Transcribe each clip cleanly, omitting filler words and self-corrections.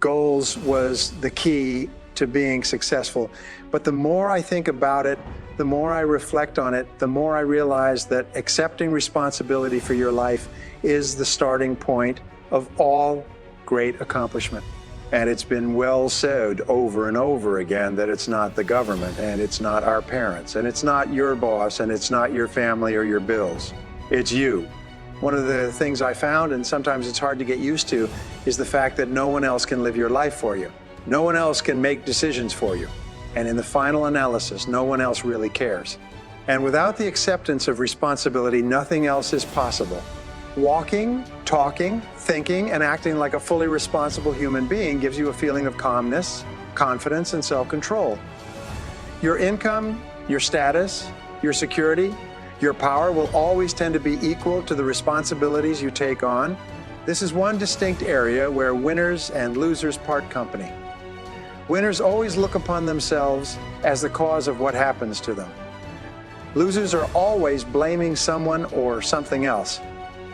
goals was the key to being successful. But the more I think about it, the more I reflect on it, the more I realize that accepting responsibility for your life is the starting point of all great accomplishment. And it's been well said over and over again that it's not the government, and it's not our parents, and it's not your boss, and it's not your family or your bills. It's you. One of the things I found, and sometimes it's hard to get used to, is the fact that no one else can live your life for you. No one else can make decisions for you. And in the final analysis, no one else really cares. And without the acceptance of responsibility, nothing else is possible. Walking, talking, thinking, and acting like a fully responsible human being gives you a feeling of calmness, confidence, and self-control. Your income, your status, your security, your power will always tend to be equal to the responsibilities you take on. This is one distinct area where winners and losers part company. Winners always look upon themselves as the cause of what happens to them. Losers are always blaming someone or something else.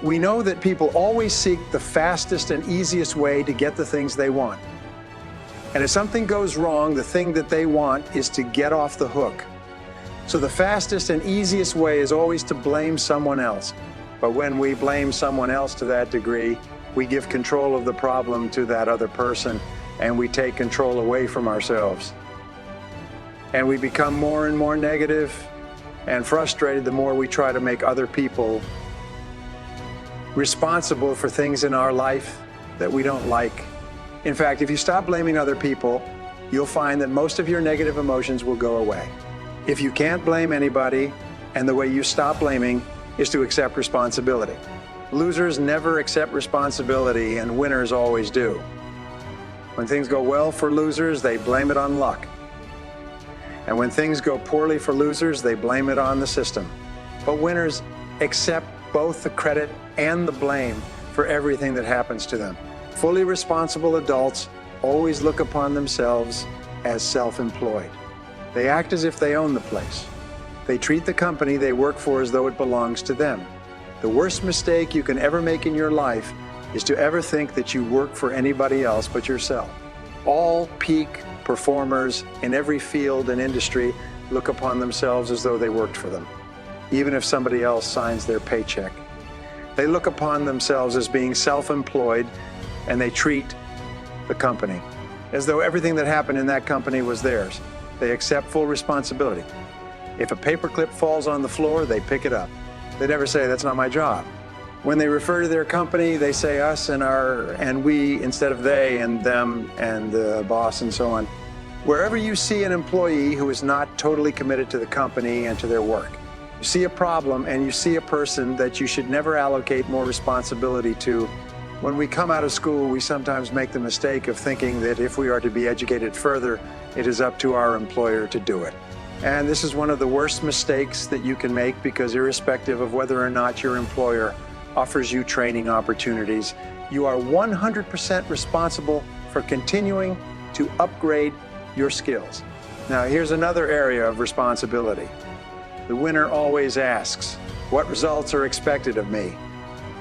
We know that people always seek the fastest and easiest way to get the things they want. And if something goes wrong, the thing that they want is to get off the hook. So the fastest and easiest way is always to blame someone else. But when we blame someone else to that degree, we give control of the problem to that other person, and we take control away from ourselves. And we become more and more negative and frustrated the more we try to make other people responsible for things in our life that we don't like. In fact, if you stop blaming other people, you'll find that most of your negative emotions will go away. If you can't blame anybody, and the way you stop blaming is to accept responsibility. Losers never accept responsibility, and winners always do. When things go well for losers, they blame it on luck. And when things go poorly for losers, they blame it on the system. But winners accept both the credit and the blame for everything that happens to them. Fully responsible adults always look upon themselves as self-employed. They act as if they own the place. They treat the company they work for as though it belongs to them. The worst mistake you can ever make in your life is to ever think that you work for anybody else but yourself. All peak performers in every field and industry look upon themselves as though they worked for them, even if somebody else signs their paycheck. They look upon themselves as being self-employed, and they treat the company as though everything that happened in that company was theirs. They accept full responsibility. If a paperclip falls on the floor, they pick it up. They never say, "That's not my job." When they refer to their company, they say us and we instead of they and them and the boss and so on. Wherever you see an employee who is not totally committed to the company and to their work, you see a problem and you see a person that you should never allocate more responsibility to. When we come out of school, we sometimes make the mistake of thinking that if we are to be educated further, it is up to our employer to do it. And this is one of the worst mistakes that you can make, because irrespective of whether or not your employer offers you training opportunities, you are 100% responsible for continuing to upgrade your skills. Now, here's another area of responsibility. The winner always asks, "What results are expected of me?"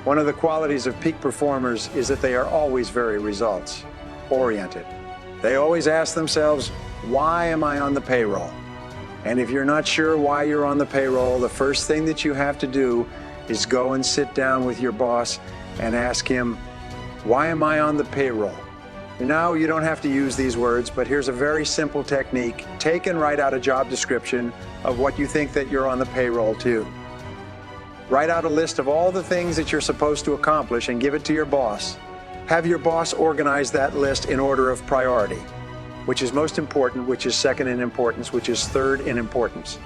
One of the qualities of peak performers is that they are always very results-oriented. They always ask themselves, "Why am I on the payroll?" And if you're not sure why you're on the payroll, the first thing that you have to do is go and sit down with your boss and ask him, "Why am I on the payroll?" Now, you don't have to use these words, but here's a very simple technique. Take and write out a job description of what you think that you're on the payroll to. Write out a list of all the things that you're supposed to accomplish and give it to your boss. Have your boss organize that list in order of priority. Which is most important, which is second in importance, which is third in importance.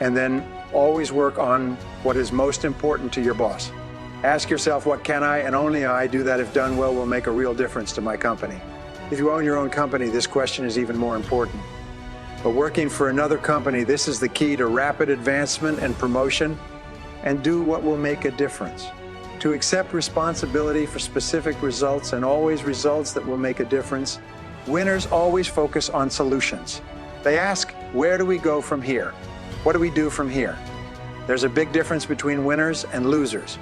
And then always work on what is most important to your boss. Ask yourself, what can I and only I do that, if done well, will make a real difference to my company? If you own your own company, this question is even more important. But working for another company, this is the key to rapid advancement and promotion, and do what will make a difference. To accept responsibility for specific results, and always results that will make a difference, winners always focus on solutions. They ask, where do we go from here? What do we do from here? There's a big difference between winners and losers.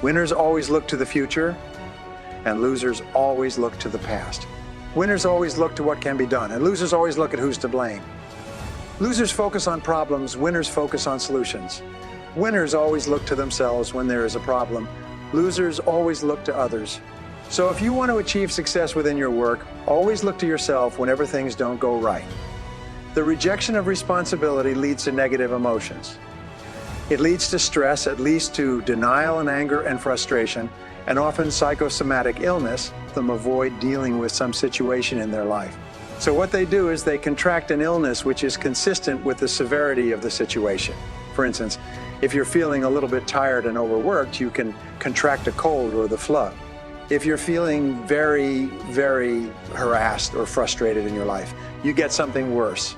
Winners always look to the future, and losers always look to the past. Winners always look to what can be done, and losers always look at who's to blame. Losers focus on problems, winners focus on solutions. Winners always look to themselves when there is a problem. Losers always look to others. So if you want to achieve success within your work, always look to yourself whenever things don't go right. The rejection of responsibility leads to negative emotions. It leads to stress, it leads to denial and anger and frustration, and often psychosomatic illness. Them avoid dealing with some situation in their life. So what they do is they contract an illness which is consistent with the severity of the situation. For instance, if you're feeling a little bit tired and overworked, you can contract a cold or the flu. If you're feeling very, very harassed or frustrated in your life, you get something worse,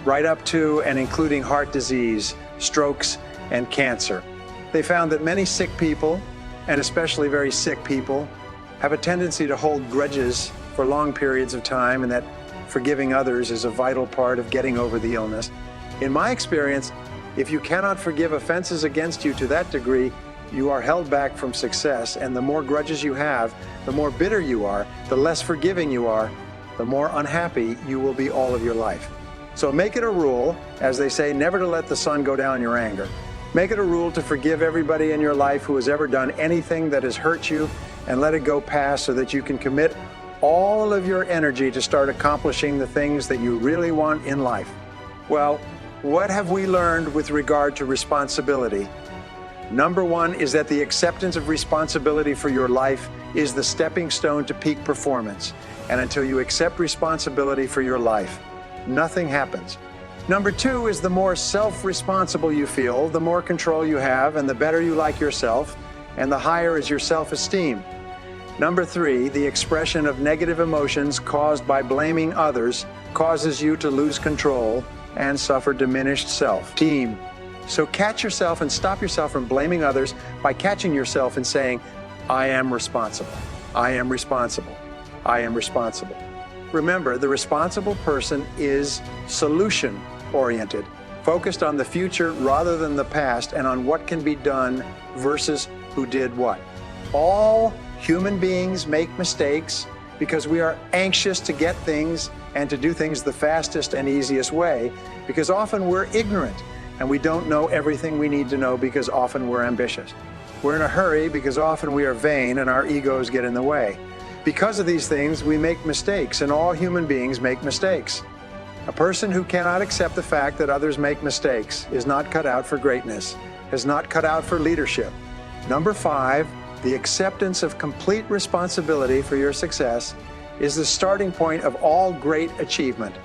right up to and including heart disease, strokes, and cancer. They found that many sick people, and especially very sick people, have a tendency to hold grudges for long periods of time, and that forgiving others is a vital part of getting over the illness. In my experience, if you cannot forgive offenses against you to that degree, you are held back from success, and the more grudges you have, the more bitter you are, the less forgiving you are, the more unhappy you will be all of your life. So make it a rule, as they say, never to let the sun go down your anger. Make it a rule to forgive everybody in your life who has ever done anything that has hurt you, and let it go past so that you can commit all of your energy to start accomplishing the things that you really want in life. Well, what have we learned with regard to responsibility? Number one is that the acceptance of responsibility for your life is the stepping stone to peak performance. And until you accept responsibility for your life, nothing happens. Number two is the more self-responsible you feel, the more control you have, and the better you like yourself, and the higher is your self-esteem. Number three, the expression of negative emotions caused by blaming others causes you to lose control and suffer diminished self-esteem. So catch yourself and stop yourself from blaming others by catching yourself and saying, I am responsible. I am responsible. I am responsible. Remember, the responsible person is solution-oriented, focused on the future rather than the past, and on what can be done versus who did what. All human beings make mistakes because we are anxious to get things and to do things the fastest and easiest way, because often we're ignorant. And we don't know everything we need to know because often we're ambitious. We're in a hurry because often we are vain and our egos get in the way. Because of these things, we make mistakes, and all human beings make mistakes. A person who cannot accept the fact that others make mistakes is not cut out for greatness, is not cut out for leadership. Number five, the acceptance of complete responsibility for your success is the starting point of all great achievement.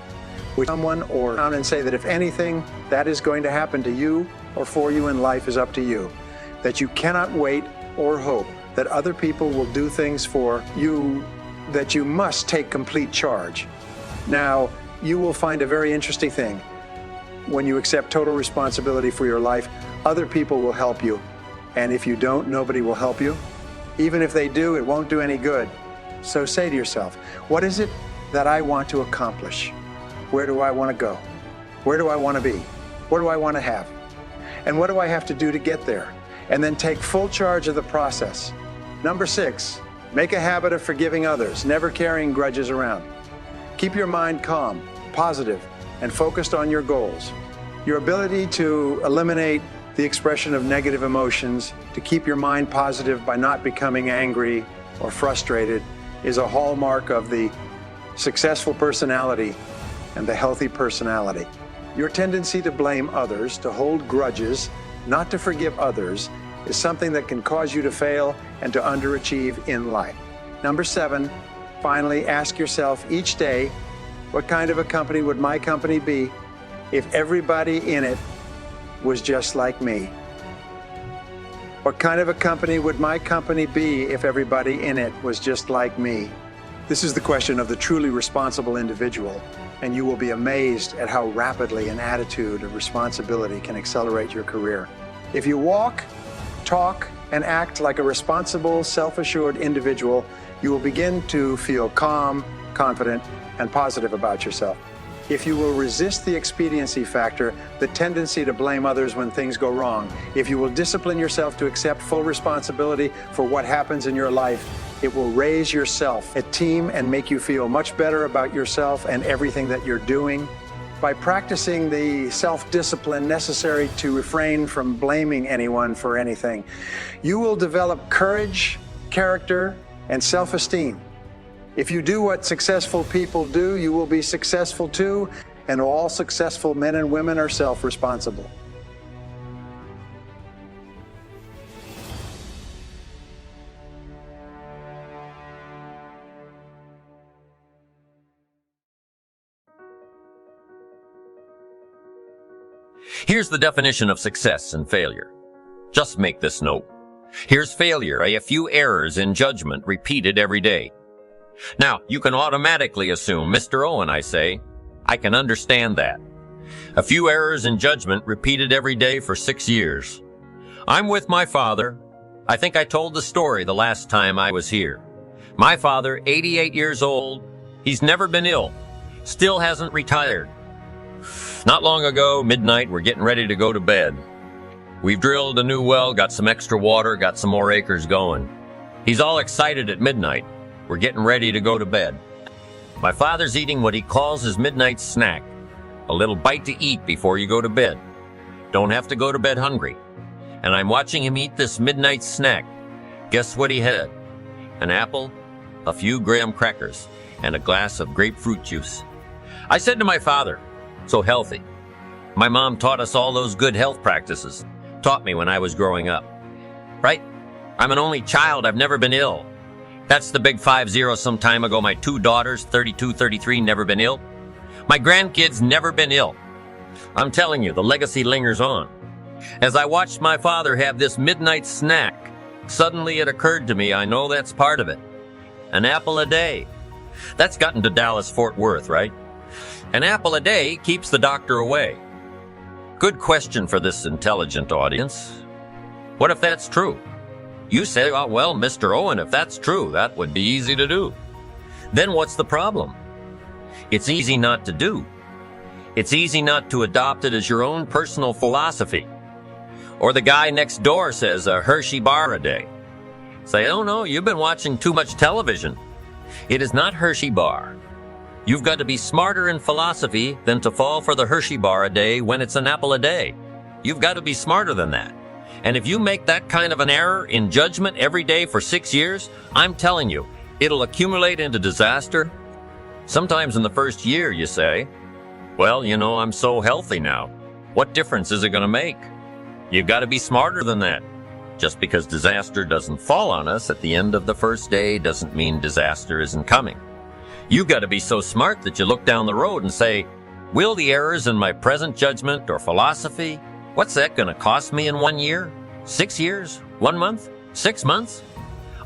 With someone or down and say that if anything that is going to happen to you or for you in life is up to you, that you cannot wait or hope that other people will do things for you, that you must take complete charge. Now, you will find a very interesting thing. When you accept total responsibility for your life, other people will help you. And if you don't, nobody will help you. Even if they do, it won't do any good. So say to yourself, what is it that I want to accomplish? Where do I want to go? Where do I want to be? What do I want to have? And what do I have to do to get there? And then take full charge of the process. Number six, make a habit of forgiving others, never carrying grudges around. Keep your mind calm, positive, and focused on your goals. Your ability to eliminate the expression of negative emotions, to keep your mind positive by not becoming angry or frustrated, is a hallmark of the successful personality and the healthy personality. Your tendency to blame others, to hold grudges, not to forgive others, is something that can cause you to fail and to underachieve in life. Number seven, finally, ask yourself each day, what kind of a company would my company be if everybody in it was just like me? What kind of a company would my company be if everybody in it was just like me? This is the question of the truly responsible individual, and you will be amazed at how rapidly an attitude of responsibility can accelerate your career. If you walk, talk, and act like a responsible, self-assured individual, you will begin to feel calm, confident, and positive about yourself. If you will resist the expediency factor, the tendency to blame others when things go wrong, if you will discipline yourself to accept full responsibility for what happens in your life, It will raise your self-esteem and make you feel much better about yourself and everything that you're doing. By practicing the self-discipline necessary to refrain from blaming anyone for anything, you will develop courage, character, and self-esteem. If you do what successful people do, you will be successful too, and all successful men and women are self-responsible. Here's the definition of success and failure. Just make this note. Here's failure, a few errors in judgment repeated every day. Now, you can automatically assume, Mr. Owen, I say, I can understand that. A few errors in judgment repeated every day for 6 years. I'm with my father. I think I told the story the last time I was here. My father, 88 years old, he's never been ill, still hasn't retired. Not long ago, midnight, we're getting ready to go to bed. We've drilled a new well, got some extra water, got some more acres going. He's all excited at midnight. We're getting ready to go to bed. My father's eating what he calls his midnight snack, a little bite to eat before you go to bed. Don't have to go to bed hungry. And I'm watching him eat this midnight snack. Guess what he had? An apple, a few graham crackers, and a glass of grapefruit juice. I said to my father, so healthy. My mom taught us all those good health practices, taught me when I was growing up. Right? I'm an only child, I've never been ill. That's the big 5-0 some time ago. My 2 daughters, 32, 33, never been ill. My grandkids never been ill. I'm telling you, the legacy lingers on. As I watched my father have this midnight snack, suddenly it occurred to me, I know that's part of it. An apple a day. That's gotten to Dallas-Fort Worth, right? An apple a day keeps the doctor away. Good question for this intelligent audience. What if that's true? You say, oh, well, Mr. Owen, if that's true, that would be easy to do. Then what's the problem? It's easy not to do. It's easy not to adopt it as your own personal philosophy. Or the guy next door says a Hershey bar a day. Say, oh no, you've been watching too much television. It is not Hershey bar. You've got to be smarter in philosophy than to fall for the Hershey bar a day when it's an apple a day. You've got to be smarter than that. And if you make that kind of an error in judgment every day for 6 years, I'm telling you, it'll accumulate into disaster. Sometimes in the first year you say, well, you know, I'm so healthy now. What difference is it going to make? You've got to be smarter than that. Just because disaster doesn't fall on us at the end of the first day doesn't mean disaster isn't coming. You've got to be so smart that you look down the road and say, will the errors in my present judgment or philosophy, what's that going to cost me in 1 year, 6 years, 1 month, 6 months?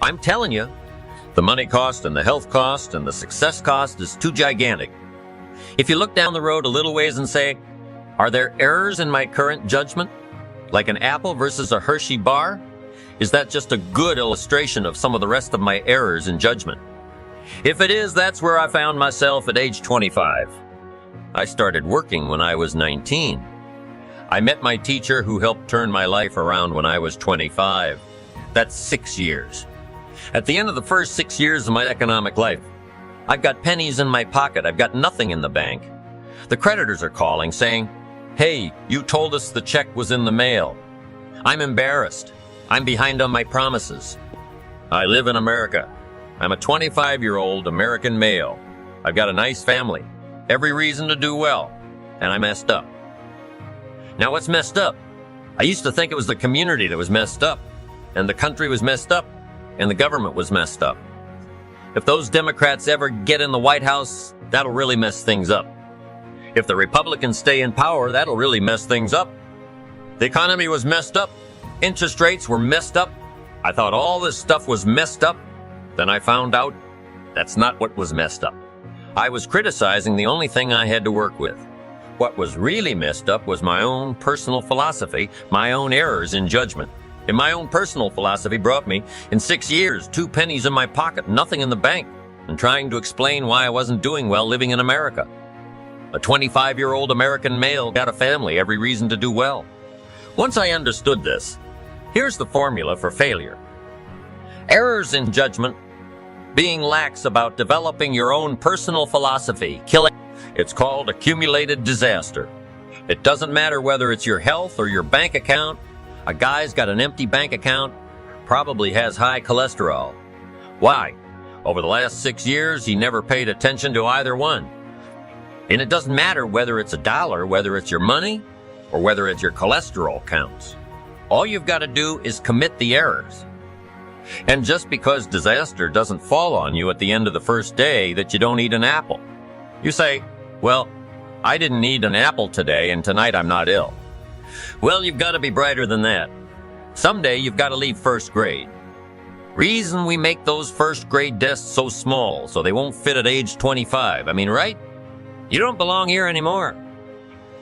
I'm telling you, the money cost and the health cost and the success cost is too gigantic. If you look down the road a little ways and say, are there errors in my current judgment? Like an apple versus a Hershey bar? Is that just a good illustration of some of the rest of my errors in judgment? If it is, that's where I found myself at age 25. I started working when I was 19. I met my teacher who helped turn my life around when I was 25. That's 6 years. At the end of the first 6 years of my economic life, I've got pennies in my pocket. I've got nothing in the bank. The creditors are calling saying, hey, you told us the check was in the mail. I'm embarrassed. I'm behind on my promises. I live in America. I'm a 25-year-old American male. I've got a nice family, every reason to do well, and I messed up. Now what's messed up? I used to think it was the community that was messed up, and the country was messed up, and the government was messed up. If those Democrats ever get in the White House, that'll really mess things up. If the Republicans stay in power, that'll really mess things up. The economy was messed up. Interest rates were messed up. I thought all this stuff was messed up. Then I found out that's not what was messed up. I was criticizing the only thing I had to work with. What was really messed up was my own personal philosophy, my own errors in judgment. And my own personal philosophy brought me, in 6 years, 2 pennies in my pocket, nothing in the bank, and trying to explain why I wasn't doing well living in America. A 25-year-old American male got a family, every reason to do well. Once I understood this, here's the formula for failure. Errors in judgment being lax about developing your own personal philosophy, killing. It's called accumulated disaster. It doesn't matter whether it's your health or your bank account. A guy's got an empty bank account, probably has high cholesterol. Why? Over the last 6 years, he never paid attention to either one. And it doesn't matter whether it's a dollar, whether it's your money, or whether it's your cholesterol counts. All you've got to do is commit the errors. And just because disaster doesn't fall on you at the end of the first day that you don't eat an apple. You say, well, I didn't eat an apple today and tonight I'm not ill. Well, you've got to be brighter than that. Someday you've got to leave first grade. Reason we make those first grade desks so small so they won't fit at age 25. I mean, right? You don't belong here anymore.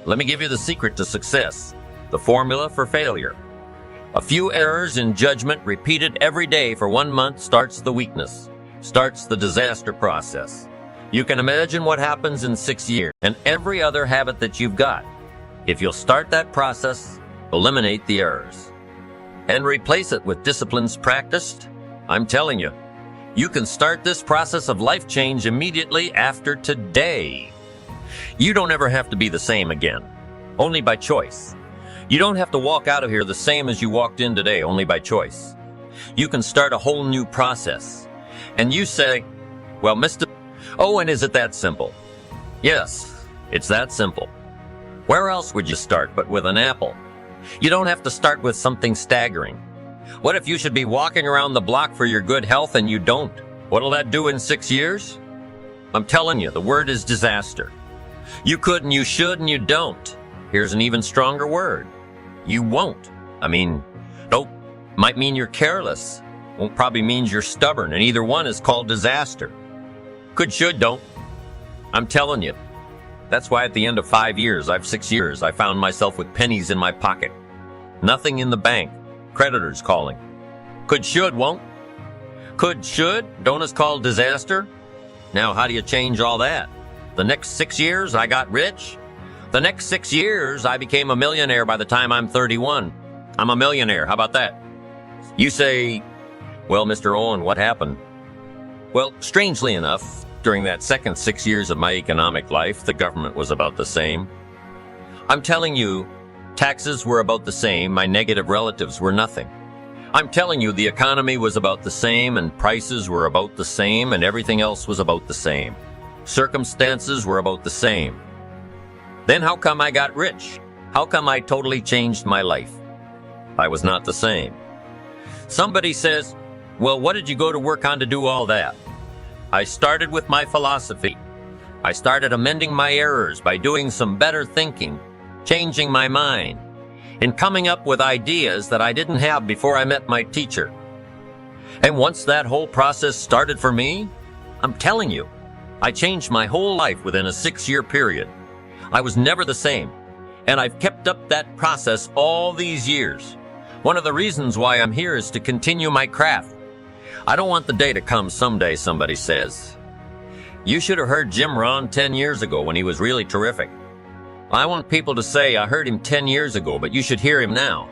Let me give you the secret to success, the formula for failure. A few errors in judgment repeated every day for 1 month starts the weakness, starts the disaster process. You can imagine what happens in 6 years and every other habit that you've got. If you'll start that process, eliminate the errors, and replace it with disciplines practiced, I'm telling you, you can start this process of life change immediately after today. You don't ever have to be the same again, only by choice. You don't have to walk out of here the same as you walked in today, only by choice. You can start a whole new process. And you say, well, Mr. Oh, and is it that simple? Yes, it's that simple. Where else would you start but with an apple? You don't have to start with something staggering. What if you should be walking around the block for your good health and you don't? What'll that do in 6 years? I'm telling you, the word is disaster. You could and you should and you don't. Here's an even stronger word. You won't. I mean, nope. Might mean you're careless. Won't probably means you're stubborn, and either one is called disaster. Could, should, don't. I'm telling you. That's why at the end of 5 years, 6 years, I found myself with pennies in my pocket. Nothing in the bank. Creditors calling. Could, should, won't. Could, should, don't is called disaster. Now, how do you change all that? The next 6 years, I got rich. The next 6 years, I became a millionaire by the time I'm 31. I'm a millionaire. How about that? You say, well, Mr. Owen, what happened? Well, strangely enough, during that second 6 years of my economic life, the government was about the same. I'm telling you, taxes were about the same. My negative relatives were nothing. I'm telling you, the economy was about the same, and prices were about the same, and everything else was about the same. Circumstances were about the same. Then how come I got rich? How come I totally changed my life? I was not the same. Somebody says, well, what did you go to work on to do all that? I started with my philosophy. I started amending my errors by doing some better thinking, changing my mind, and coming up with ideas that I didn't have before I met my teacher. And once that whole process started for me, I'm telling you, I changed my whole life within a 6-year period. I was never the same, and I've kept up that process all these years. One of the reasons why I'm here is to continue my craft. I don't want the day to come someday somebody says, you should have heard Jim Rohn 10 years ago when he was really terrific. I want people to say, I heard him 10 years ago, but you should hear him now.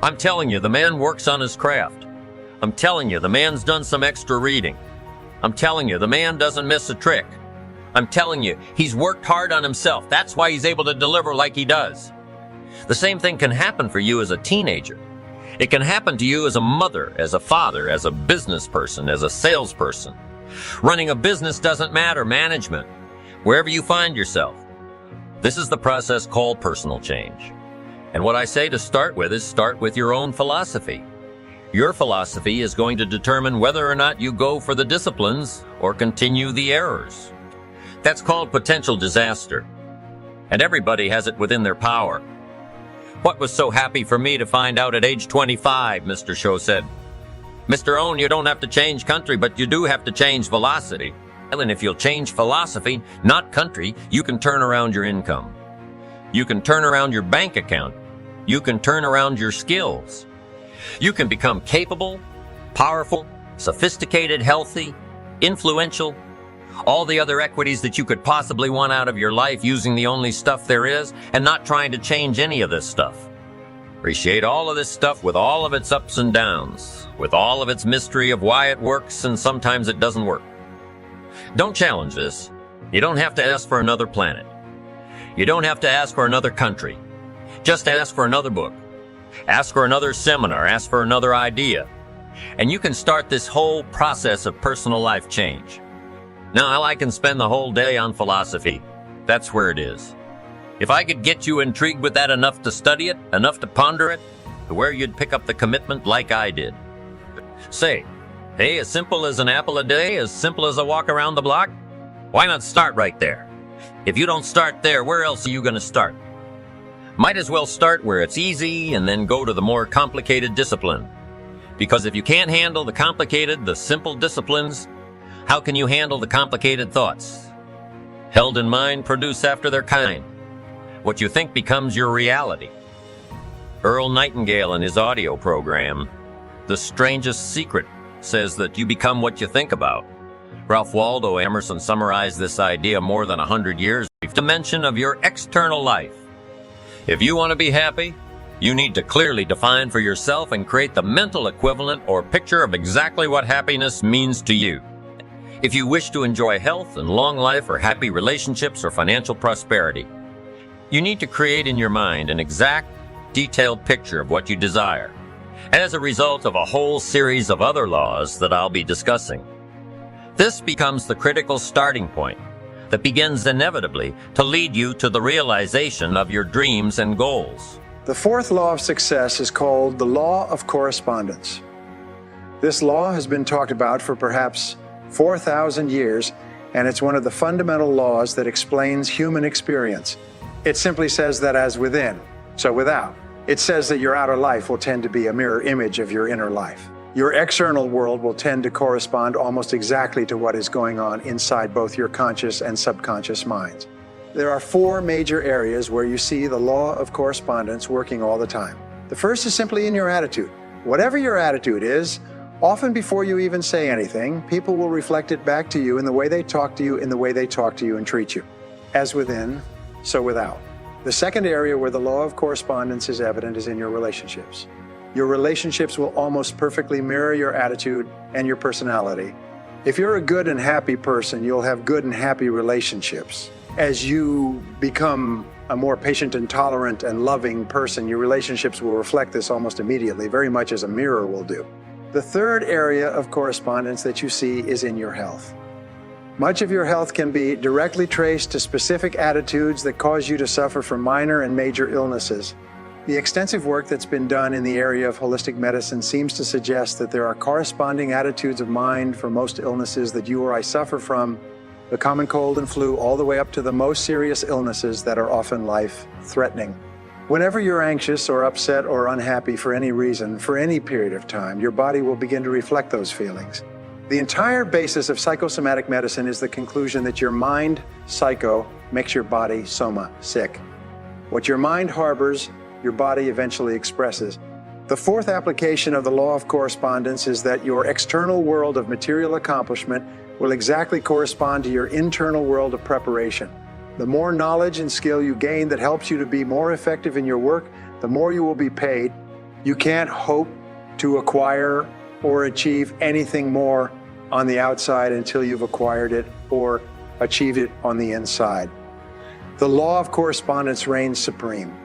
I'm telling you, the man works on his craft. I'm telling you, the man's done some extra reading. I'm telling you, the man doesn't miss a trick. I'm telling you, he's worked hard on himself. That's why he's able to deliver like he does. The same thing can happen for you as a teenager. It can happen to you as a mother, as a father, as a business person, as a salesperson. Running a business doesn't matter, management, wherever you find yourself. This is the process called personal change. And what I say to start with is start with your own philosophy. Your philosophy is going to determine whether or not you go for the disciplines or continue the errors. That's called potential disaster. And everybody has it within their power. What was so happy for me to find out at age 25, Mr. Show said. Mr. Owen, you don't have to change country, but you do have to change velocity. And if you'll change philosophy, not country, you can turn around your income. You can turn around your bank account. You can turn around your skills. You can become capable, powerful, sophisticated, healthy, influential, all the other equities that you could possibly want out of your life using the only stuff there is and not trying to change any of this stuff. Appreciate all of this stuff with all of its ups and downs, with all of its mystery of why it works and sometimes it doesn't work. Don't challenge this. You don't have to ask for another planet. You don't have to ask for another country. Just ask for another book. Ask for another seminar. Ask for another idea. And you can start this whole process of personal life change. Now, I can spend the whole day on philosophy. That's where it is. If I could get you intrigued with that enough to study it, enough to ponder it, to where you'd pick up the commitment like I did. Say, hey, as simple as an apple a day, as simple as a walk around the block? Why not start right there? If you don't start there, where else are you going to start? Might as well start where it's easy and then go to the more complicated discipline. Because if you can't handle the complicated, the simple disciplines, how can you handle the complicated thoughts? Held in mind produce after their kind. What you think becomes your reality. Earl Nightingale in his audio program, The Strangest Secret, says that you become what you think about. Ralph Waldo Emerson summarized this idea more than 100 years ago. Dimension of your external life. If you want to be happy, you need to clearly define for yourself and create the mental equivalent or picture of exactly what happiness means to you. If you wish to enjoy health and long life or happy relationships or financial prosperity, you need to create in your mind an exact, detailed picture of what you desire, as a result of a whole series of other laws that I'll be discussing. This becomes the critical starting point that begins inevitably to lead you to the realization of your dreams and goals. The fourth law of success is called the law of correspondence. This law has been talked about for perhaps 4,000 years, and it's one of the fundamental laws that explains human experience. It simply says that as within, so without. It says that your outer life will tend to be a mirror image of your inner life. Your external world will tend to correspond almost exactly to what is going on inside both your conscious and subconscious minds. There are four major areas where you see the law of correspondence working all the time. The first is simply in your attitude. Whatever your attitude is, often before you even say anything, people will reflect it back to you in the way they talk to you, in the way they talk to you and treat you. As within, so without. The second area where the law of correspondence is evident is in your relationships. Your relationships will almost perfectly mirror your attitude and your personality. If you're a good and happy person, you'll have good and happy relationships. As you become a more patient and tolerant and loving person, your relationships will reflect this almost immediately, very much as a mirror will do. The third area of correspondence that you see is in your health. Much of your health can be directly traced to specific attitudes that cause you to suffer from minor and major illnesses. The extensive work that's been done in the area of holistic medicine seems to suggest that there are corresponding attitudes of mind for most illnesses that you or I suffer from, the common cold and flu, all the way up to the most serious illnesses that are often life-threatening. Whenever you're anxious or upset or unhappy for any reason, for any period of time, your body will begin to reflect those feelings. The entire basis of psychosomatic medicine is the conclusion that your mind, psycho, makes your body, soma, sick. What your mind harbors, your body eventually expresses. The fourth application of the law of correspondence is that your external world of material accomplishment will exactly correspond to your internal world of preparation. The more knowledge and skill you gain that helps you to be more effective in your work, the more you will be paid. You can't hope to acquire or achieve anything more on the outside until you've acquired it or achieved it on the inside. The law of correspondence reigns supreme.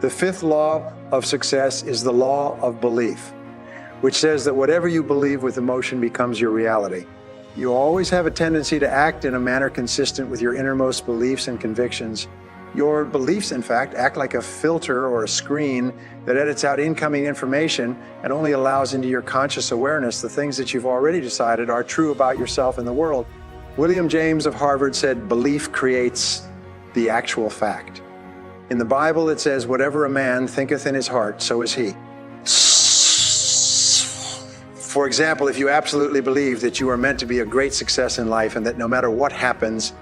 The fifth law of success is the law of belief, which says that whatever you believe with emotion becomes your reality. You always have a tendency to act in a manner consistent with your innermost beliefs and convictions. Your beliefs, in fact, act like a filter or a screen that edits out incoming information and only allows into your conscious awareness the things that you've already decided are true about yourself and the world. William James of Harvard said, "Belief creates the actual fact." In the Bible, it says, "Whatever a man thinketh in his heart, so is he." For example, if you absolutely believe that you are meant to be a great success in life and that no matter what happens,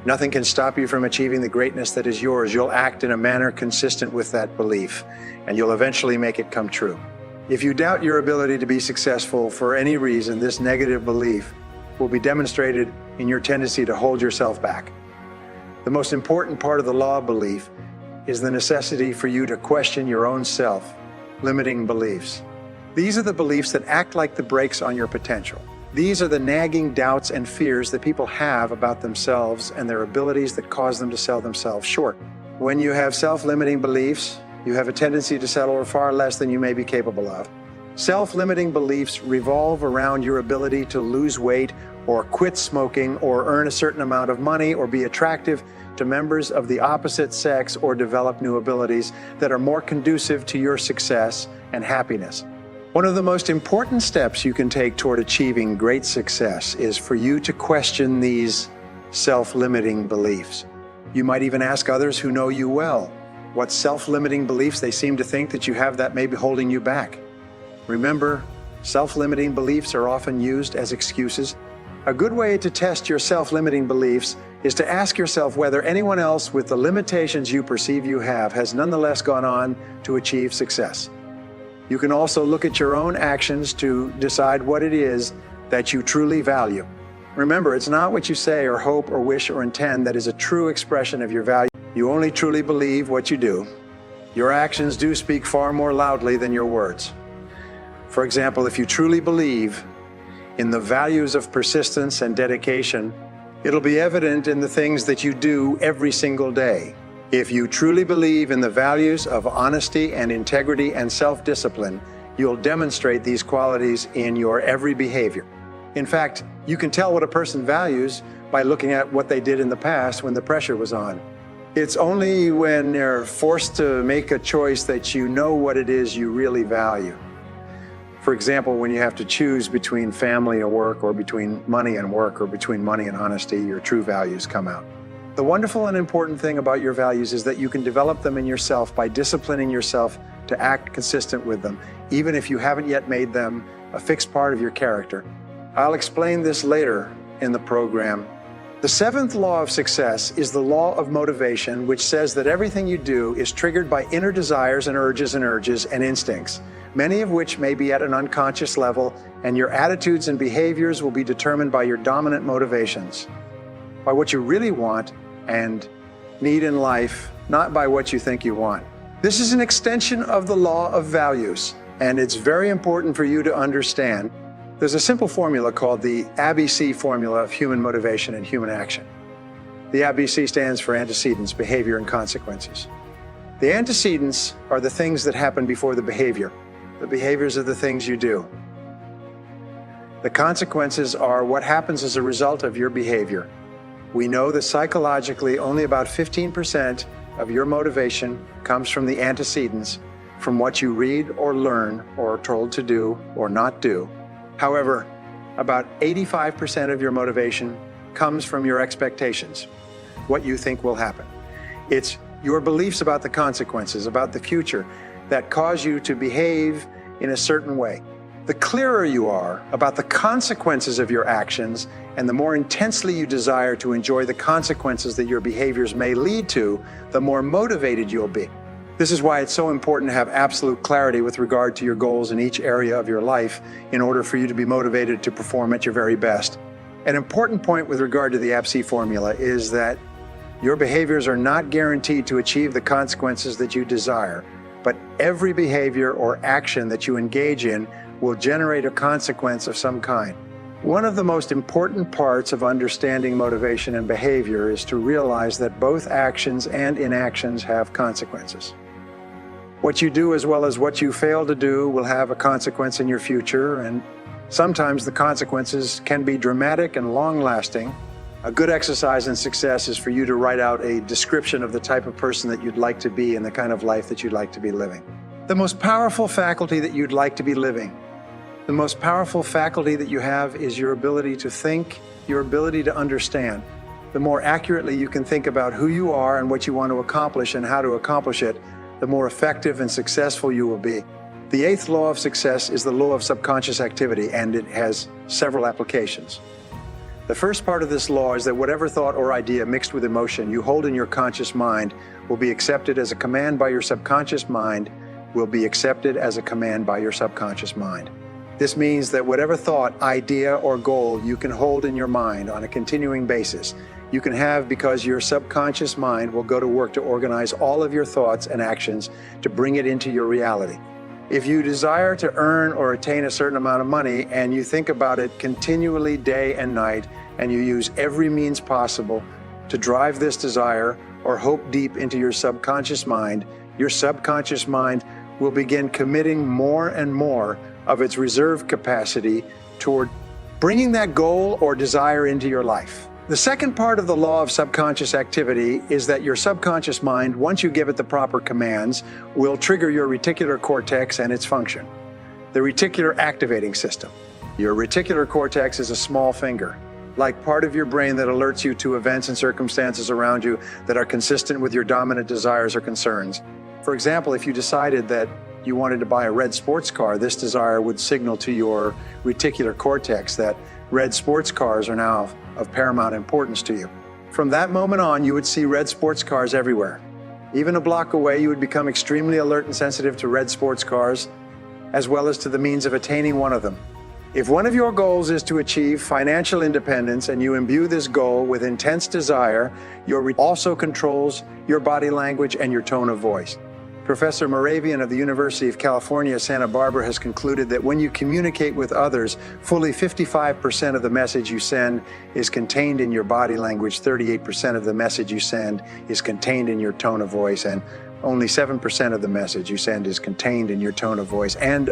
nothing can stop you from achieving the greatness that is yours, you'll act in a manner consistent with that belief, and you'll eventually make it come true. If you doubt your ability to be successful for any reason, this negative belief will be demonstrated in your tendency to hold yourself back. The most important part of the law of belief is the necessity for you to question your own self-limiting beliefs. These are the beliefs that act like the brakes on your potential. These are the nagging doubts and fears that people have about themselves and their abilities that cause them to sell themselves short. When you have self-limiting beliefs, you have a tendency to settle for far less than you may be capable of. Self-limiting beliefs revolve around your ability to lose weight or quit smoking or earn a certain amount of money or be attractive to members of the opposite sex or develop new abilities that are more conducive to your success and happiness. One of the most important steps you can take toward achieving great success is for you to question these self-limiting beliefs. You might even ask others who know you well what self-limiting beliefs they seem to think that you have that may be holding you back. Remember, self-limiting beliefs are often used as excuses. A good way to test your self-limiting beliefs is to ask yourself whether anyone else with the limitations you perceive you have has nonetheless gone on to achieve success. You can also look at your own actions to decide what it is that you truly value. Remember, it's not what you say or hope or wish or intend that is a true expression of your value. You only truly believe what you do. Your actions do speak far more loudly than your words. For example, if you truly believe in the values of persistence and dedication, it'll be evident in the things that you do every single day. If you truly believe in the values of honesty and integrity and self-discipline, you'll demonstrate these qualities in your every behavior. In fact, you can tell what a person values by looking at what they did in the past when the pressure was on. It's only when they're forced to make a choice that you know what it is you really value. For example, when you have to choose between family and work, or between money and work, or between money and honesty, your true values come out. The wonderful and important thing about your values is that you can develop them in yourself by disciplining yourself to act consistent with them, even if you haven't yet made them a fixed part of your character. I'll explain this later in the program. The seventh law of success is the law of motivation, which says that everything you do is triggered by inner desires and urges and instincts, many of which may be at an unconscious level, and your attitudes and behaviors will be determined by your dominant motivations, by what you really want and need in life, not by what you think you want. This is an extension of the law of values, and it's very important for you to understand. There's a simple formula called the ABC formula of human motivation and human action. The ABC stands for antecedents, behavior, and consequences. The antecedents are the things that happen before the behavior. The behaviors are the things you do. The consequences are what happens as a result of your behavior. We know that psychologically only about 15% of your motivation comes from the antecedents, from what you read or learn or are told to do or not do. However, about 85% of your motivation comes from your expectations, what you think will happen. It's your beliefs about the consequences, about the future, that cause you to behave in a certain way. The clearer you are about the consequences of your actions, and the more intensely you desire to enjoy the consequences that your behaviors may lead to, the more motivated you'll be. This is why it's so important to have absolute clarity with regard to your goals in each area of your life in order for you to be motivated to perform at your very best. An important point with regard to the ABC formula is that your behaviors are not guaranteed to achieve the consequences that you desire, but every behavior or action that you engage in will generate a consequence of some kind. One of the most important parts of understanding motivation and behavior is to realize that both actions and inactions have consequences. What you do as well as what you fail to do will have a consequence in your future, and sometimes the consequences can be dramatic and long-lasting. A good exercise in success is for you to write out a description of the type of person that you'd like to be and the kind of life that you'd like to be living. The most powerful faculty that you'd like to be living, the most powerful faculty that you have is your ability to think, your ability to understand. The more accurately you can think about who you are and what you want to accomplish and how to accomplish it, the more effective and successful you will be. The eighth law of success is the law of subconscious activity, and it has several applications. The first part of this law is that whatever thought or idea mixed with emotion you hold in your conscious mind will be accepted as a command by your subconscious mind, will be accepted as a command by your subconscious mind. This means that whatever thought, idea, or goal you can hold in your mind on a continuing basis, you can have because your subconscious mind will go to work to organize all of your thoughts and actions to bring it into your reality. If you desire to earn or attain a certain amount of money and you think about it continually day and night, and you use every means possible to drive this desire or hope deep into your subconscious mind will begin committing more and more of its reserve capacity toward bringing that goal or desire into your life. The second part of the law of subconscious activity is that your subconscious mind, once you give it the proper commands, will trigger your reticular cortex and its function. The reticular activating system. Your reticular cortex is a small finger, like part of your brain that alerts you to events and circumstances around you that are consistent with your dominant desires or concerns. For example, if you decided that you wanted to buy a red sports car, this desire would signal to your reticular cortex that red sports cars are now of paramount importance to you. From that moment on, you would see red sports cars everywhere. Even a block away, you would become extremely alert and sensitive to red sports cars, as well as to the means of attaining one of them. If one of your goals is to achieve financial independence and you imbue this goal with intense desire, also controls your body language and your tone of voice. Professor Moravian of the University of California, Santa Barbara has concluded that when you communicate with others, fully 55% of the message you send is contained in your body language, 38% of the message you send is contained in your tone of voice, and only 7% of the message you send is contained in your tone of voice, and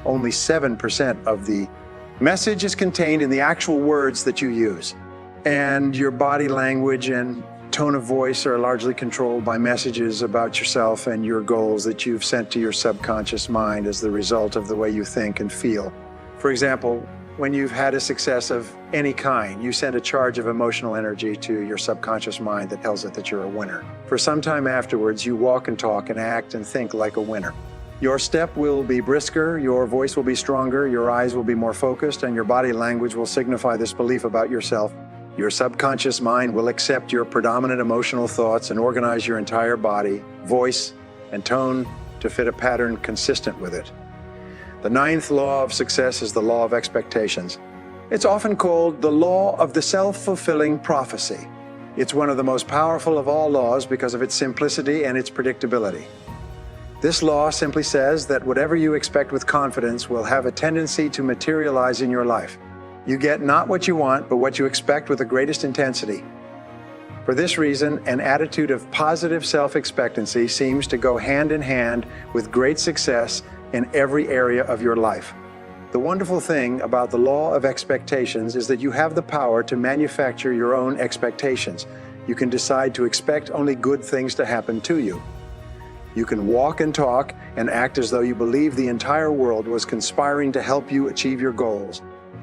only 7% of the message is contained in the actual words that you use. And your body language and tone of voice are largely controlled by messages about yourself and your goals that you've sent to your subconscious mind as the result of the way you think and feel. For example, when you've had a success of any kind, you send a charge of emotional energy to your subconscious mind that tells it that you're a winner. For some time afterwards, you walk and talk and act and think like a winner. Your step will be brisker, your voice will be stronger, your eyes will be more focused, and your body language will signify this belief about yourself. Your subconscious mind will accept your predominant emotional thoughts and organize your entire body, voice, and tone to fit a pattern consistent with it. The ninth law of success is the law of expectations. It's often called the law of the self-fulfilling prophecy. It's one of the most powerful of all laws because of its simplicity and its predictability. This law simply says that whatever you expect with confidence will have a tendency to materialize in your life. You get not what you want, but what you expect with the greatest intensity. For this reason, an attitude of positive self-expectancy seems to go hand in hand with great success in every area of your life. The wonderful thing about the law of expectations is that you have the power to manufacture your own expectations. You can decide to expect only good things to happen to you. You can walk and talk and act as though you believe the entire world was conspiring to help you achieve your goals.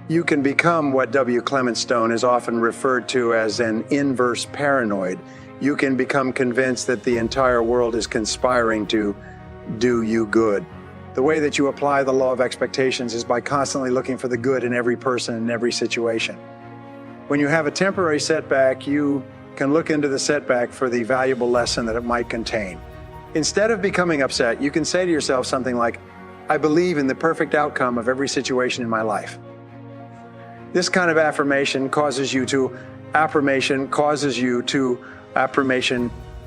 You can become what W. Clement Stone is often referred to as an inverse paranoid. You can become convinced that the entire world is conspiring to do you good. The way that you apply the law of expectations is by constantly looking for the good in every person and every situation. When you have a temporary setback, you can look into the setback for the valuable lesson that it might contain. Instead of becoming upset, you can say to yourself something like, I believe in the perfect outcome of every situation in my life. This kind of affirmation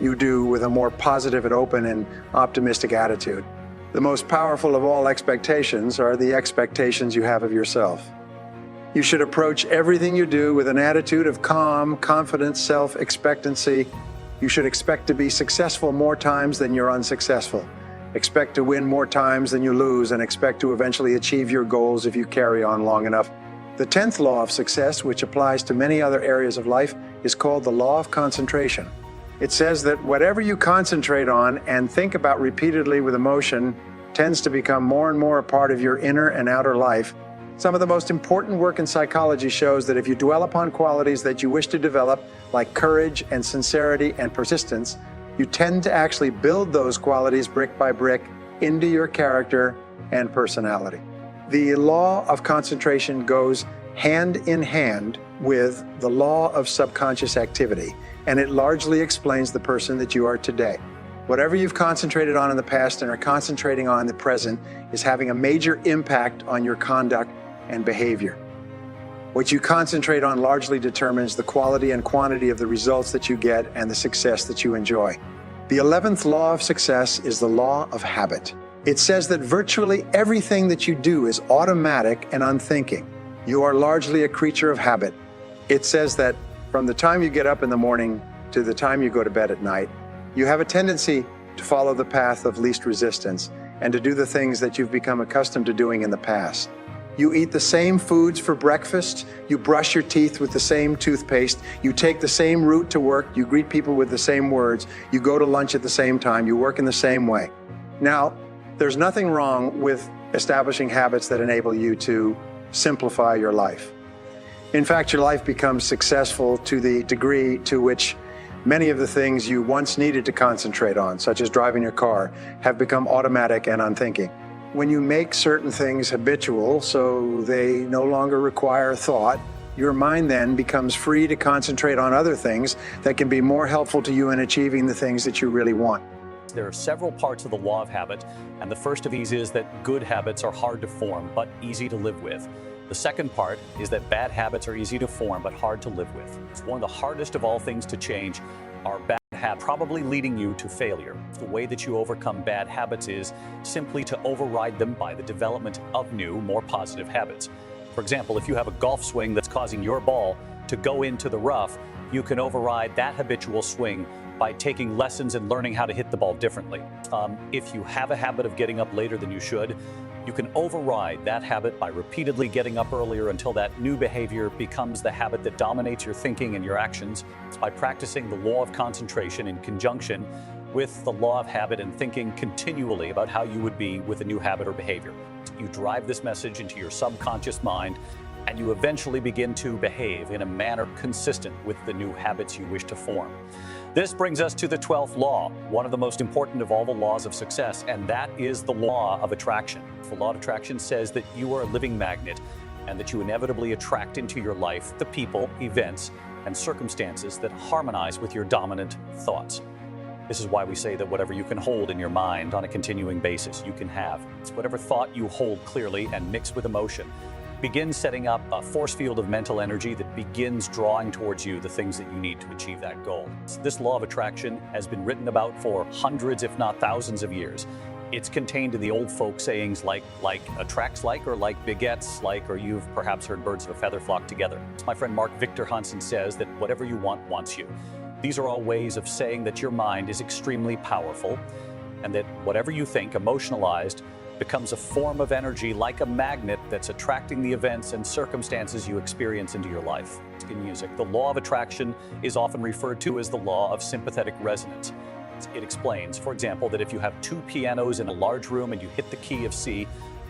you do with a more positive and open and optimistic attitude. The most powerful of all expectations are the expectations you have of yourself. You should approach everything you do with an attitude of calm, confident self-expectancy. You should expect to be successful more times than you're unsuccessful. Expect to win more times than you lose, and expect to eventually achieve your goals if you carry on long enough. The 10th law of success, which applies to many other areas of life, is called the law of concentration. It says that whatever you concentrate on and think about repeatedly with emotion tends to become more and more a part of your inner and outer life. Some of the most important work in psychology shows that if you dwell upon qualities that you wish to develop, like courage and sincerity and persistence, you tend to actually build those qualities brick by brick into your character and personality. The law of concentration goes hand in hand with the law of subconscious activity, and it largely explains the person that you are today. Whatever you've concentrated on in the past and are concentrating on in the present is having a major impact on your conduct and behavior. What you concentrate on largely determines the quality and quantity of the results that you get and the success that you enjoy. The 11th law of success is the law of habit. It says that virtually everything that you do is automatic and unthinking. You are largely a creature of habit. It says that from the time you get up in the morning to the time you go to bed at night, you have a tendency to follow the path of least resistance and to do the things that you've become accustomed to doing in the past. You eat the same foods for breakfast, you brush your teeth with the same toothpaste, you take the same route to work, you greet people with the same words, you go to lunch at the same time, you work in the same way. Now, there's nothing wrong with establishing habits that enable you to simplify your life. In fact, your life becomes successful to the degree to which many of the things you once needed to concentrate on, such as driving your car, have become automatic and unthinking. When you make certain things habitual, so they no longer require thought, your mind then becomes free to concentrate on other things that can be more helpful to you in achieving the things that you really want. There are several parts of the law of habit, and the first of these is that good habits are hard to form, but easy to live with. The second part is that bad habits are easy to form, but hard to live with. It's one of the hardest of all things to change. Our bad habits probably leading you to failure. The way that you overcome bad habits is simply to override them by the development of new, more positive habits. For example, if you have a golf swing that's causing your ball to go into the rough, you can override that habitual swing by taking lessons and learning how to hit the ball differently. If you have a habit of getting up later than you should, you can override that habit by repeatedly getting up earlier until that new behavior becomes the habit that dominates your thinking and your actions. It's by practicing the law of concentration in conjunction with the law of habit and thinking continually about how you would be with a new habit or behavior. You drive this message into your subconscious mind, and you eventually begin to behave in a manner consistent with the new habits you wish to form. This brings us to the 12th law, one of the most important of all the laws of success, and that is the law of attraction. The law of attraction says that you are a living magnet and that you inevitably attract into your life the people, events, and circumstances that harmonize with your dominant thoughts. This is why we say that whatever you can hold in your mind on a continuing basis, you can have. It's whatever thought you hold clearly and mix with emotion. Begin setting up a force field of mental energy that begins drawing towards you the things that you need to achieve that goal. This law of attraction has been written about for hundreds, if not thousands of years. It's contained in the old folk sayings like attracts like, or like begets like, or you've perhaps heard birds of a feather flock together. My friend Mark Victor Hansen says that whatever you want wants you. These are all ways of saying that your mind is extremely powerful and that whatever you think, emotionalized, becomes a form of energy like a magnet that's attracting the events and circumstances you experience into your life. In music, the law of attraction is often referred to as the law of sympathetic resonance. It explains, for example, that if you have two pianos in a large room and you hit the key of C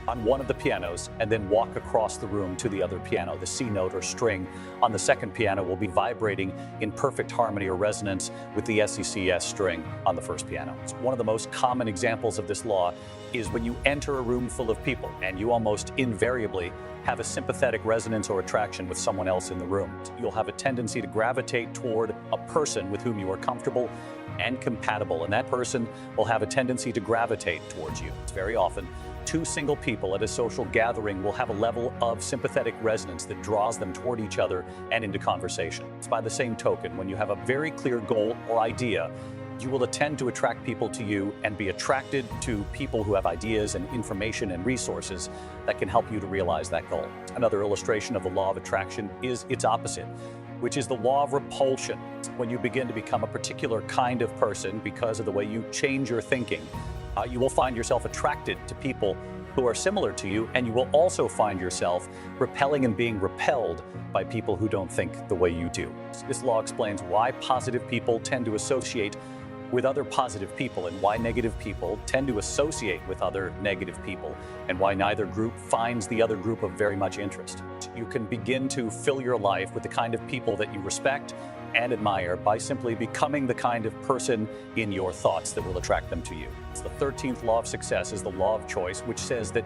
on one of the pianos and then walk across the room to the other piano, the C note or string on the second piano will be vibrating in perfect harmony or resonance with the SECS string on the first piano. One of the most common examples of this law is when you enter a room full of people and you almost invariably have a sympathetic resonance or attraction with someone else in the room. You'll have a tendency to gravitate toward a person with whom you are comfortable and compatible, and that person will have a tendency to gravitate towards you. It's very often two single people at a social gathering will have a level of sympathetic resonance that draws them toward each other and into conversation. It's by the same token, when you have a very clear goal or idea, you will tend to attract people to you and be attracted to people who have ideas and information and resources that can help you to realize that goal. Another illustration of the law of attraction is its opposite, which is the law of repulsion. When you begin to become a particular kind of person because of the way you change your thinking, you will find yourself attracted to people who are similar to you, and you will also find yourself repelling and being repelled by people who don't think the way you do. This law explains why positive people tend to associate with other positive people and why negative people tend to associate with other negative people and why neither group finds the other group of very much interest. You can begin to fill your life with the kind of people that you respect and admire by simply becoming the kind of person in your thoughts that will attract them to you. The 13th law of success is the law of choice, which says that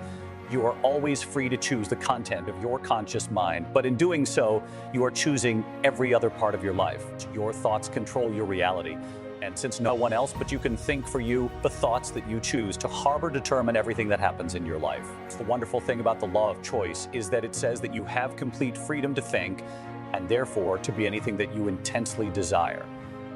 you are always free to choose the content of your conscious mind, but in doing so, you are choosing every other part of your life. Your thoughts control your reality. And since no one else but you can think for you the thoughts that you choose, to harbor determine everything that happens in your life. The wonderful thing about the law of choice is that it says that you have complete freedom to think and therefore to be anything that you intensely desire.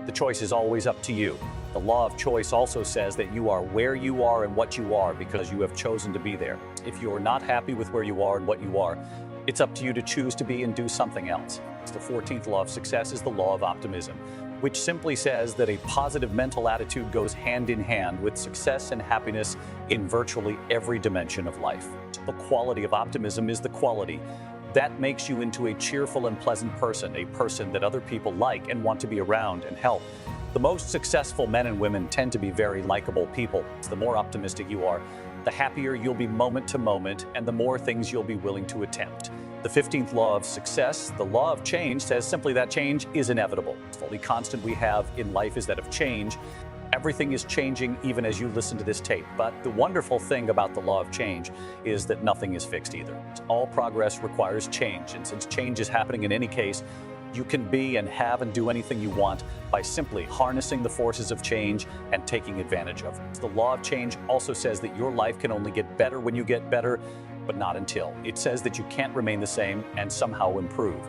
The choice is always up to you. The law of choice also says that you are where you are and what you are because you have chosen to be there. If you are not happy with where you are and what you are, it's up to you to choose to be and do something else. The 14th law of success is the law of optimism, which simply says that a positive mental attitude goes hand in hand with success and happiness in virtually every dimension of life. The quality of optimism is the quality that makes you into a cheerful and pleasant person, a person that other people like and want to be around and help. The most successful men and women tend to be very likable people. The more optimistic you are, the happier you'll be moment to moment, and the more things you'll be willing to attempt. The 15th law of success, the law of change, says simply that change is inevitable. The only constant we have in life is that of change. Everything is changing even as you listen to this tape. But the wonderful thing about the law of change is that nothing is fixed either. All progress requires change, and since change is happening in any case, you can be and have and do anything you want by simply harnessing the forces of change and taking advantage of it. The law of change also says that your life can only get better when you get better, but not until. It says that you can't remain the same and somehow improve.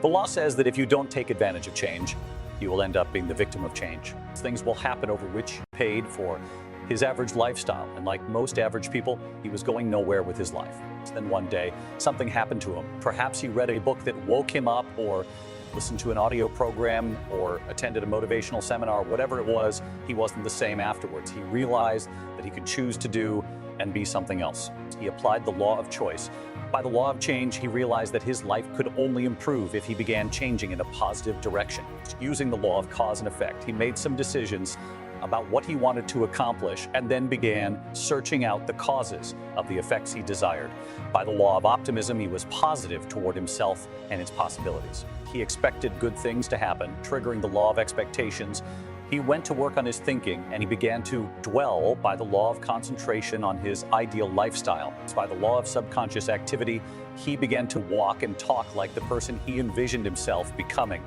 The law says that if you don't take advantage of change, you will end up being the victim of change. Things will happen over which he paid for his average lifestyle, and like most average people, he was going nowhere with his life. Then one day, something happened to him. Perhaps he read a book that woke him up, or listened to an audio program, or attended a motivational seminar. Whatever it was, he wasn't the same afterwards. He realized that he could choose to do and be something else. He applied the law of choice. By the law of change, he realized that his life could only improve if he began changing in a positive direction. Using the law of cause and effect, he made some decisions about what he wanted to accomplish and then began searching out the causes of the effects he desired. By the law of optimism, he was positive toward himself and his possibilities. He expected good things to happen, triggering the law of expectations. He went to work on his thinking, and he began to dwell by the law of concentration on his ideal lifestyle. By the law of subconscious activity, he began to walk and talk like the person he envisioned himself becoming.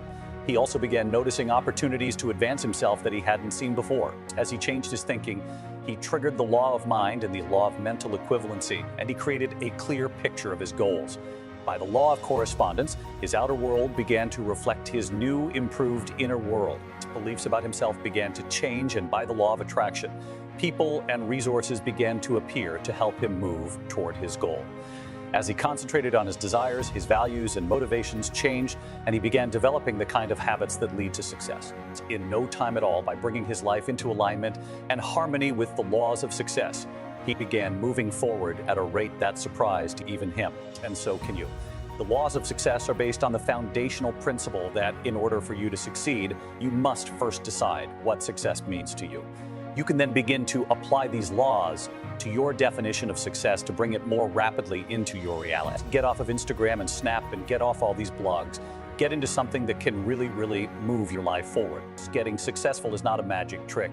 He also began noticing opportunities to advance himself that he hadn't seen before. As he changed his thinking, he triggered the law of mind and the law of mental equivalency, and he created a clear picture of his goals. By the law of correspondence, his outer world began to reflect his new, improved inner world. His beliefs about himself began to change, and by the law of attraction, people and resources began to appear to help him move toward his goal. As he concentrated on his desires, his values and motivations changed, and he began developing the kind of habits that lead to success. In no time at all, by bringing his life into alignment and harmony with the laws of success, he began moving forward at a rate that surprised even him, and so can you. The laws of success are based on the foundational principle that in order for you to succeed, you must first decide what success means to you. You can then begin to apply these laws to your definition of success to bring it more rapidly into your reality. Get off of Instagram and Snap and get off all these blogs. Get into something that can really move your life forward. Getting successful is not a magic trick.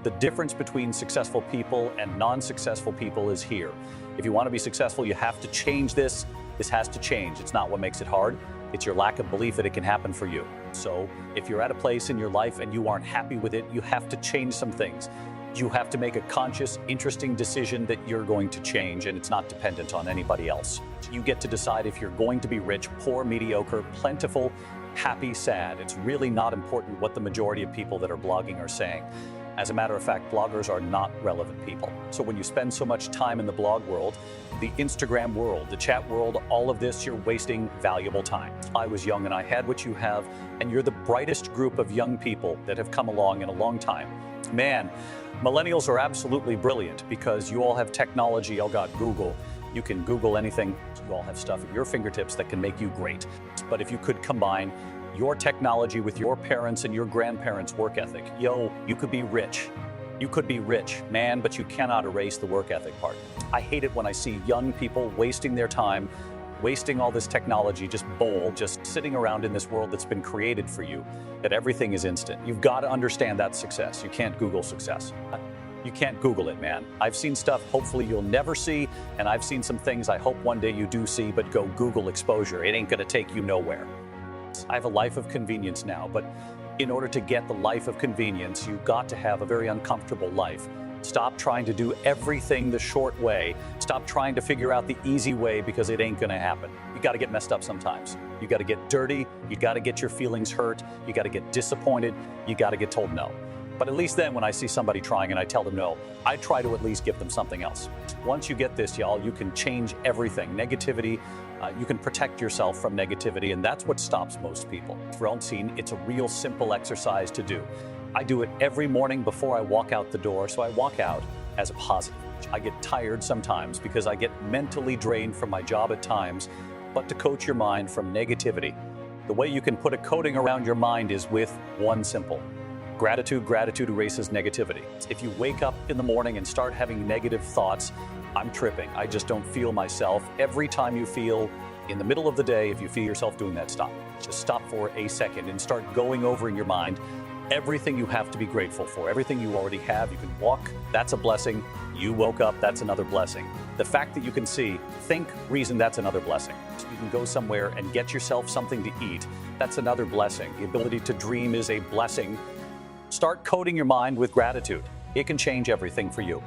The difference between successful people and non-successful people is here. If you want to be successful, you have to change this. This has to change. It's not what makes it hard. It's your lack of belief that it can happen for you. So if you're at a place in your life and you aren't happy with it, you have to change some things. You have to make a conscious, interesting decision that you're going to change, and it's not dependent on anybody else. You get to decide if you're going to be rich, poor, mediocre, plentiful, happy, sad. It's really not important what the majority of people that are blogging are saying. As a matter of fact, bloggers are not relevant people. So when you spend so much time in the blog world, the Instagram world, the chat world, all of this, you're wasting valuable time. I was young and I had what you have, and you're the brightest group of young people that have come along in a long time. Man, millennials are absolutely brilliant because you all have technology. You all got Google. You can Google anything. You all have stuff at your fingertips that can make you great. But if you could combine your technology with your parents' and your grandparents' work ethic, you could be rich. You could be rich, man, but you cannot erase the work ethic part. I hate it when I see young people wasting their time, wasting all this technology, just sitting around in this world that's been created for you, that everything is instant. You've got to understand that's success. You can't Google success. You can't Google it, man. I've seen stuff hopefully you'll never see, and I've seen some things I hope one day you do see, but go Google exposure. It ain't gonna take you nowhere. I have a life of convenience now, but In order to get the life of convenience, you've got to have a very uncomfortable life. Stop trying to do everything the short way. Stop trying to figure out the easy way, because it ain't gonna happen. You gotta get messed up sometimes. You gotta get dirty. You gotta get your feelings hurt. You gotta get disappointed. You gotta get told no. But at least then, when I see somebody trying and I tell them no, I try to at least give them something else. Once you get this, y'all, you can change everything. Negativity, you can protect yourself from negativity, and that's what stops most people. For all seen, it's a real simple exercise to do. I do it every morning before I walk out the door, so I walk out as a positive. I get tired sometimes because I get mentally drained from my job at times, but to coach your mind from negativity, the way you can put a coating around your mind is with one simple: gratitude. Gratitude erases negativity. If you wake up in the morning and start having negative thoughts, I'm tripping, I just don't feel myself. Every time you feel in the middle of the day, if you feel yourself doing that, stop. Just stop for a second and start going over in your mind everything you have to be grateful for, everything you already have. You can walk, that's a blessing. You woke up, that's another blessing. The fact that you can see, think, reason, that's another blessing. So you can go somewhere and get yourself something to eat, that's another blessing. The ability to dream is a blessing. Start coating your mind with gratitude. It can change everything for you.